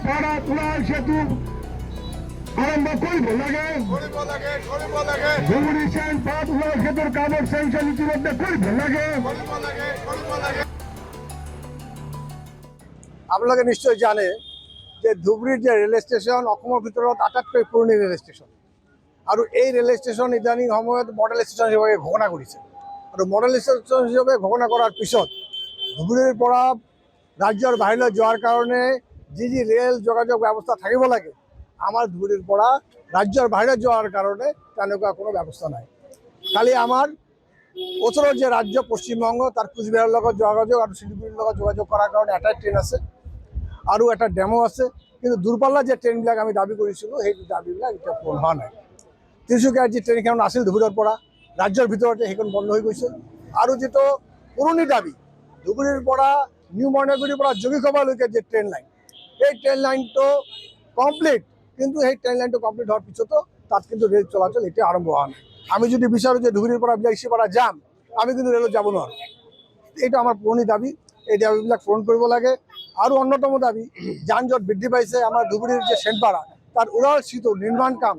পাড়া তুলাল সেতু আৰম্ভ কৰিব লাগে ধুবুৰী চেন পাড়া তুলাল সেতুৰ কামৰ চেংচন ইতিমধ্যে কৰিব লাগে। আপোনালোকে নিশ্চয় জানে যে ধুবুৰীৰ যে ৰেল ষ্টেচন অসমৰ ভিতৰত আটাইতকৈ পুৰণি ৰেল ষ্টেচন আৰু এই ৰেল ষ্টেচন ইদানিং সময়ত মডেল ষ্টেচন হিচাপে ঘোষণা কৰিছে আৰু মডেল ষ্টেচন হিচাপে ঘোষণা কৰাৰ পিছত ধুবুৰীৰ পৰা ৰাজ্যৰ বাহিৰলৈ যোৱাৰ কাৰণে যি ৰেল যোগাযোগ ব্যৱস্থা থাকিব লাগে আমাৰ ধুবুৰীৰ পৰা ৰাজ্যৰ বাহিৰত যোৱাৰ কাৰণে তেনেকুৱা কোনো ব্যৱস্থা নাই। খালি আমাৰ ওচৰৰ যে ৰাজ্য পশ্চিমবংগ তাৰ কোচবিহাৰৰ লগত যোগাযোগ আৰু শিলিগুৰিৰ লগত যোগাযোগ কৰাৰ কাৰণে এটাই ট্ৰেইন আছে আৰু এটা ডেমো আছে, কিন্তু দূৰপাল্লাৰ যে ট্ৰেইনবিলাক আমি দাবী কৰিছিলোঁ সেই দাবীবিলাক এতিয়া পূৰণ হোৱা নাই। তিনিচুকীয়াৰ যি ট্ৰেইনখন আছিল ধুবুৰীৰ পৰা ৰাজ্যৰ ভিতৰতে সেইখন বন্ধ হৈ গৈছে আৰু যিটো পুৰণি দাবী ধুবুৰীৰ পৰা নিউ মইনাগুৰিৰ পৰা যোগীঘোপালৈকে যে ট্ৰেইন লাইন সেই ট্ৰেইন লাইনটো কমপ্লিট, কিন্তু সেই ট্ৰেইন লাইনটো কমপ্লিট হোৱাৰ পিছতো তাত কিন্তু ৰেল চলাচল এতিয়া আৰম্ভ হোৱা নাই। আমি যদি বিচাৰোঁ যে ধুবুৰীৰ পৰা বিলাসীপাৰা যাম আমি কিন্তু ৰেলত যাব নোৱাৰোঁ। এইটো আমাৰ পুৰণি দাবী, এই দাবীবিলাক পূৰণ কৰিব লাগে। আৰু অন্যতম দাবী যান জঁট বৃদ্ধি পাইছে, আমাৰ ধুবুৰীৰ যে চেণ্টপাৰা তাৰ উৰাল সেতু নিৰ্মাণ কাম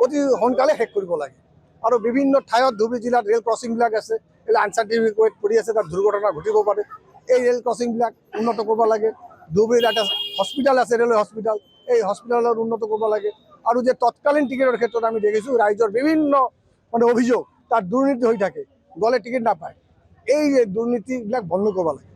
অতি সোনকালে শেষ কৰিব লাগে আৰু বিভিন্ন ঠাইত ধুবুৰী জিলাত ৰেল ক্ৰছিংবিলাক আছে এইবিলাক আনচাৰ্টিফিকেট কৰি আছে, তাত দুৰ্ঘটনা ঘটিব পাৰে। এই ৰেল ক্ৰছিংবিলাক উন্নত কৰিব লাগে। ধুবুৰীত এটা হস্পিটেল আছে ৰেলৱে হস্পিটেল, এই হস্পিটেলত উন্নত কৰিব লাগে আৰু যে তৎকালীন টিকেটৰ ক্ষেত্ৰত আমি দেখিছোঁ ৰাইজৰ বিভিন্ন অভিযোগ তাত দুৰ্নীতি হৈ থাকে, গ'লে টিকেট নাপায়। এই দুৰ্নীতিবিলাক বন্ধ কৰিব লাগে।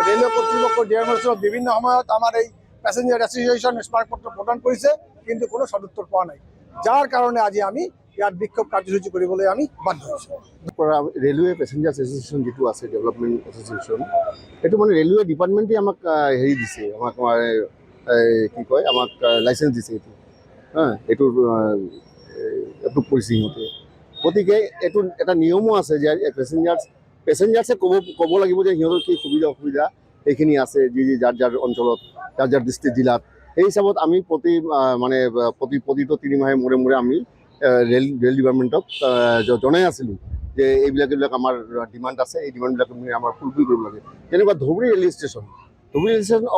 ৰেলৱে কৰ্তৃপক্ষ ডিআৰএমএছত বিভিন্ন সময়ত আমাৰ এই পেছেঞ্জাৰ এছ'চিয়েশ্যন স্মাৰকপত্ৰ প্ৰদান কৰিছে, কিন্তু কোনো সদুত্তৰ পোৱা নাই, যাৰ কাৰণে আজি আমি ইয়াত বিক্ষোভ কাৰ্যসূচী কৰিবলৈ আমি বাধ্য হৈছোঁ। ৰেলৱে পেছেঞ্জাৰ এছ'চিয়েশ্যন যিটো আছে ডেভেলপমেণ্ট এছ'চিয়েশ্যন, সেইটো মানে ৰেলৱে ডিপাৰ্টমেণ্টে আমাক হেৰি দিছে, আমাক কি কয় আমাক লাইচেঞ্চ দিছে এইটো এইটোৰ এপ্ৰুভ কৰিছে সিহঁতে। গতিকে এইটো এটা নিয়মো আছে যে পেছেঞ্জাৰ্ছে ক'ব লাগিব যে সিহঁতৰ কি সুবিধা অসুবিধা এইখিনি আছে যি যাৰ যাৰ অঞ্চলত যাৰ যাৰ ডিষ্ট্ৰিক্ট জিলাত। সেই হিচাপত আমি প্ৰতিটো 3 মাহে মূৰে মূৰে আমি ৰেল ডিপাৰ্টমেণ্টক জনাই আছিলোঁ যে এইবিলাক আমাৰ ডিমাণ্ড আছে, এই ডিমাণ্ডবিলাক আমাৰ ফুলফিল কৰিব লাগে। তেনেকুৱা ধুবুৰী ৰেল ষ্টেচন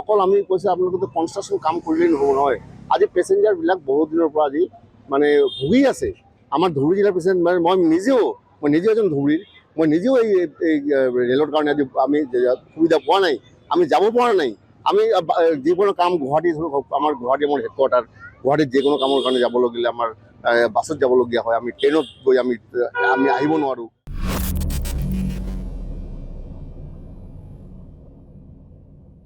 অকল আমি কৈছে আপোনালোকে কনষ্ট্ৰাকশ্যন কাম কৰিলেই নহ'ব নহয়। আজি পেছেঞ্জাৰবিলাক বহুত দিনৰ পৰা আজি ভুগি আছে। আমাৰ ধুবুৰী জিলাৰ পেছেঞ্জাৰ মই নিজেও এজন ধুবুৰীৰ, মই নিজেও এই ৰেলৰ কাৰণে আজি আমি সুবিধা পোৱা নাই, আমি যাব পৰা নাই। আমি যিকোনো কাম গুৱাহাটী আমাৰ হেডকোৱাৰ্টাৰ গুৱাহাটীত যিকোনো কামৰ কাৰণে যাব লাগিলে আমাৰ বাছত যাবলগীয়া হয়, আমি ট্ৰেইনত গৈ আমি আহিব নোৱাৰোঁ।